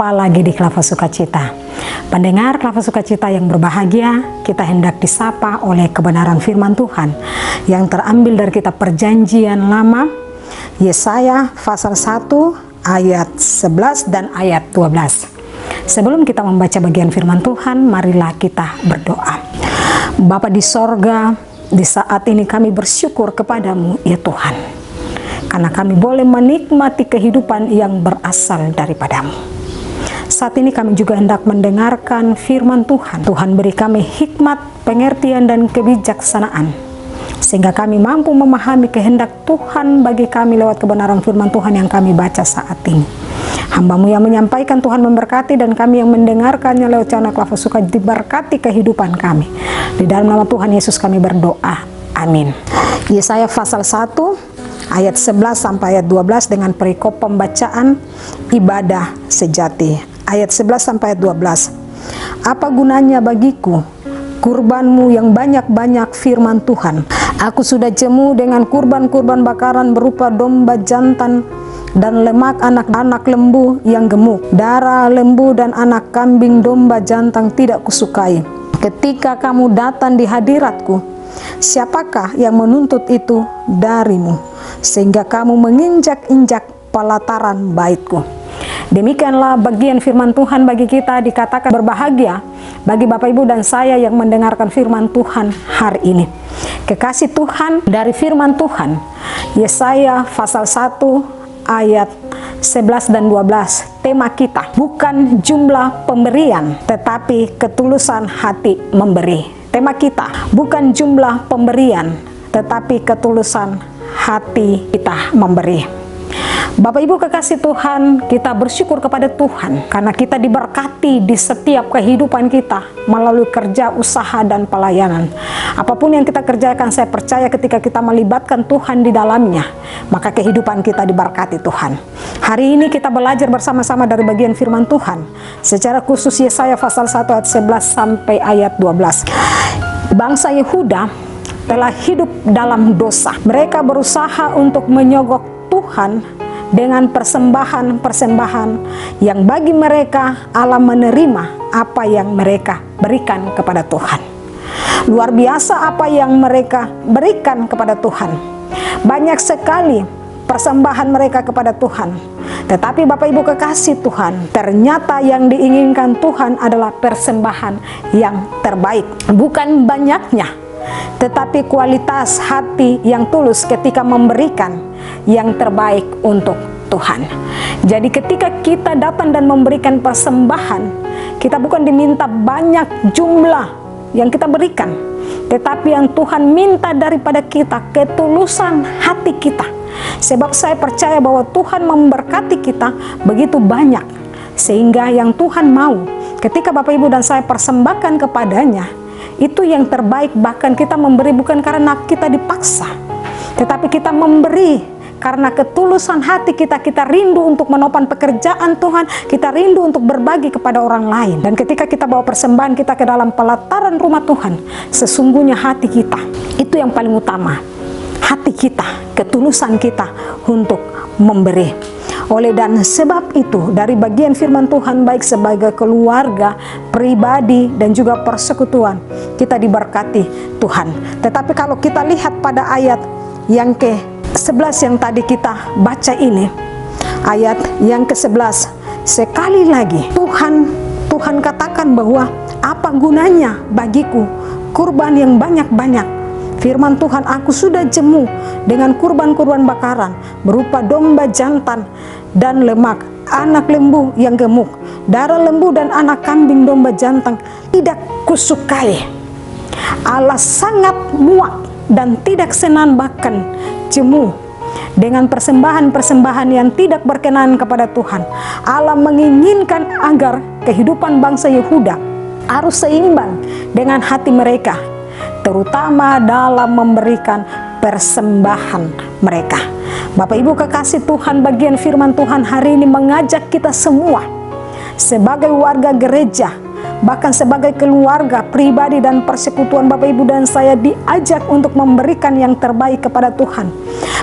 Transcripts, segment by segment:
Jumpa lagi di Klava Sukacita. Pendengar Klava Sukacita yang berbahagia, kita hendak disapa oleh kebenaran firman Tuhan yang terambil dari kitab Perjanjian Lama, Yesaya pasal 1 ayat 11 dan ayat 12. Sebelum kita membaca bagian firman Tuhan, marilah kita berdoa. Bapa di sorga, di saat ini kami bersyukur kepadamu ya Tuhan, karena kami boleh menikmati kehidupan yang berasal daripadamu. Saat ini kami juga hendak mendengarkan firman Tuhan. Tuhan beri kami hikmat, pengertian, dan kebijaksanaan, sehingga kami mampu memahami kehendak Tuhan bagi kami lewat kebenaran firman Tuhan yang kami baca saat ini. Hamba-Mu yang menyampaikan, Tuhan memberkati, dan kami yang mendengarkannya lewat channel Klava Suka diberkati kehidupan kami. Di dalam nama Tuhan Yesus kami berdoa. Amin. Yesaya pasal 1 ayat 11 sampai ayat 12 dengan perikop pembacaan ibadah sejati. Ayat 11 sampai ayat 12. Apa gunanya bagiku kurbanmu yang banyak-banyak, firman Tuhan? Aku sudah jemu dengan kurban-kurban bakaran berupa domba jantan dan lemak anak-anak lembu yang gemuk. Darah lembu dan anak kambing domba jantan tidak kusukai. Ketika kamu datang di hadiratku, siapakah yang menuntut itu darimu, sehingga kamu menginjak-injak pelataran baitku? Demikianlah bagian firman Tuhan bagi kita. Dikatakan berbahagia bagi Bapak Ibu dan saya yang mendengarkan firman Tuhan hari ini. Kekasih Tuhan, dari firman Tuhan Yesaya pasal 1 ayat 11 dan 12, tema kita bukan jumlah pemberian tetapi ketulusan hati memberi. Tema kita bukan jumlah pemberian tetapi ketulusan hati kita memberi. Bapak Ibu kekasih Tuhan, kita bersyukur kepada Tuhan karena kita diberkati di setiap kehidupan kita melalui kerja, usaha, dan pelayanan. Apapun yang kita kerjakan, saya percaya ketika kita melibatkan Tuhan di dalamnya, maka kehidupan kita diberkati Tuhan. Hari ini kita belajar bersama-sama dari bagian firman Tuhan, secara khusus Yesaya pasal 1 ayat 11 sampai ayat 12. Bangsa Yehuda telah hidup dalam dosa. Mereka berusaha untuk menyogok Tuhan dengan persembahan-persembahan yang bagi mereka Allah menerima apa yang mereka berikan kepada Tuhan. Luar biasa apa yang mereka berikan kepada Tuhan. Banyak sekali persembahan mereka kepada Tuhan. Tetapi Bapak Ibu kekasih Tuhan, ternyata yang diinginkan Tuhan adalah persembahan yang terbaik. Bukan banyaknya, tetapi kualitas hati yang tulus ketika memberikan yang terbaik untuk Tuhan. Jadi ketika kita datang dan memberikan persembahan, kita bukan diminta banyak jumlah yang kita berikan, tetapi yang Tuhan minta daripada kita ketulusan hati kita. Sebab saya percaya bahwa Tuhan memberkati kita begitu banyak, sehingga yang Tuhan mau ketika Bapak Ibu dan saya persembahkan kepadanya, itu yang terbaik. Bahkan kita memberi bukan karena kita dipaksa, tetapi kita memberi karena ketulusan hati kita. Kita rindu untuk menopang pekerjaan Tuhan, kita rindu untuk berbagi kepada orang lain. Dan ketika kita bawa persembahan kita ke dalam pelataran rumah Tuhan, sesungguhnya hati kita itu yang paling utama. Hati kita, ketulusan kita untuk memberi. Oleh dan sebab itu, dari bagian firman Tuhan, baik sebagai keluarga, pribadi, dan juga persekutuan, kita diberkati Tuhan. Tetapi kalau kita lihat pada ayat yang ke-11 yang tadi kita baca ini, ayat yang ke-11, sekali lagi Tuhan katakan bahwa apa gunanya bagiku kurban yang banyak-banyak. Firman Tuhan, aku sudah jemu dengan kurban-kurban bakaran berupa domba jantan dan lemak anak lembu yang gemuk. Darah lembu dan anak kambing domba jantan tidak kusukai. Allah sangat muak dan tidak senang bahkan jemu dengan persembahan-persembahan yang tidak berkenan kepada Tuhan. Allah menginginkan agar kehidupan bangsa Yehuda harus seimbang dengan hati mereka, terutama dalam memberikan persembahan mereka. Bapak Ibu kekasih Tuhan, bagian firman Tuhan hari ini mengajak kita semua sebagai warga gereja, bahkan sebagai keluarga, pribadi, dan persekutuan. Bapak Ibu dan saya diajak untuk memberikan yang terbaik kepada Tuhan.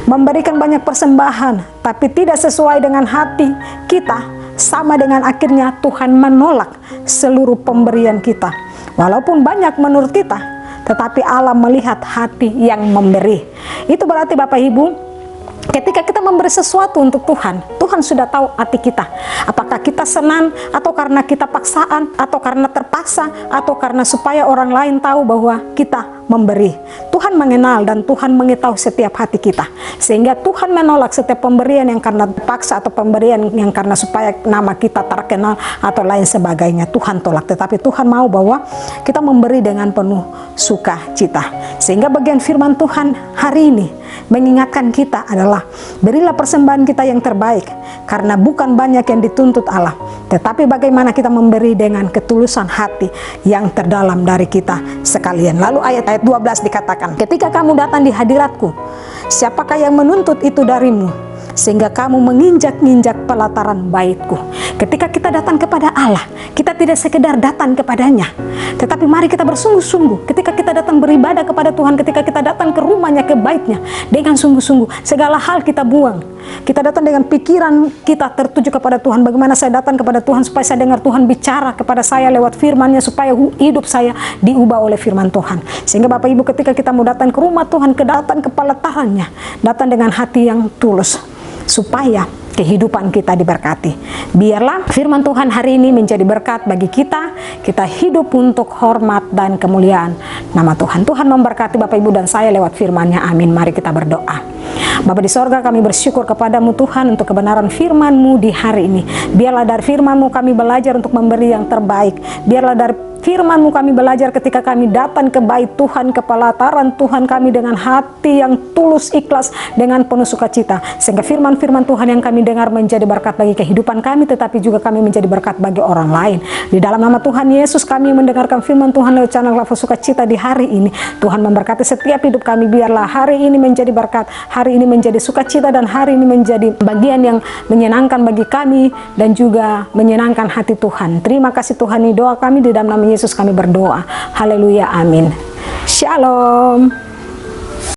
Memberikan banyak persembahan, tapi tidak sesuai dengan hati kita, sama dengan akhirnya Tuhan menolak seluruh pemberian kita. Walaupun banyak menurut kita, tetapi Allah melihat hati yang memberi. Itu berarti Bapak Ibu, ketika kita memberi sesuatu untuk Tuhan, Tuhan sudah tahu hati kita. Apakah kita senang, atau karena kita paksaan, atau karena terpaksa, atau karena supaya orang lain tahu bahwa kita memberi. Tuhan mengenal dan Tuhan mengetahui setiap hati kita, sehingga Tuhan menolak setiap pemberian yang karena terpaksa atau pemberian yang karena supaya nama kita terkenal atau lain sebagainya. Tuhan tolak, tetapi Tuhan mau bahwa kita memberi dengan penuh sukacita. Sehingga bagian firman Tuhan hari ini mengingatkan kita adalah, berilah persembahan kita yang terbaik, karena bukan banyak yang dituntut Allah, tetapi bagaimana kita memberi dengan ketulusan hati yang terdalam dari kita sekalian. Lalu ayat 12 dikatakan, ketika kamu datang di hadiratku, siapakah yang menuntut itu darimu, sehingga kamu menginjak-injak pelataran baitku. Ketika kita datang kepada Allah, kita tidak sekedar datang kepadanya, tetapi mari kita bersungguh-sungguh. Ketika kita datang beribadah kepada Tuhan, ketika kita datang ke rumahnya, ke baitnya, dengan sungguh-sungguh, segala hal kita buang. Kita datang dengan pikiran kita tertuju kepada Tuhan. Bagaimana saya datang kepada Tuhan, supaya saya dengar Tuhan bicara kepada saya lewat firman-Nya, supaya hidup saya diubah oleh firman Tuhan. Sehingga Bapak Ibu, ketika kita mau datang ke rumah Tuhan, datang ke pelatarannya, datang dengan hati yang tulus, supaya kehidupan kita diberkati. Biarlah firman Tuhan hari ini menjadi berkat bagi kita. Kita hidup untuk hormat dan kemuliaan nama Tuhan. Tuhan memberkati Bapak Ibu dan saya lewat firman-Nya. Amin. Mari kita berdoa. Bapa di sorga, kami bersyukur kepadamu Tuhan untuk kebenaran firman-Mu di hari ini. Biarlah dari firman-Mu kami belajar untuk memberi yang terbaik. Biarlah dari firman-Mu kami belajar ketika kami datang ke bait Tuhan, ke pelataran Tuhan kami dengan hati yang tulus, ikhlas, dengan penuh sukacita. Sehingga firman-firman Tuhan yang kami dengar menjadi berkat bagi kehidupan kami, tetapi juga kami menjadi berkat bagi orang lain. Di dalam nama Tuhan Yesus kami mendengarkan firman Tuhan lewat channel Lafaz Sukacita di hari ini. Tuhan memberkati setiap hidup kami. Biarlah hari ini menjadi berkat, hari ini menjadi sukacita, dan hari ini menjadi bagian yang menyenangkan bagi kami dan juga menyenangkan hati Tuhan. Terima kasih Tuhan, ini doa kami di dalam nama Yesus kami berdoa. Haleluya, amin. Shalom.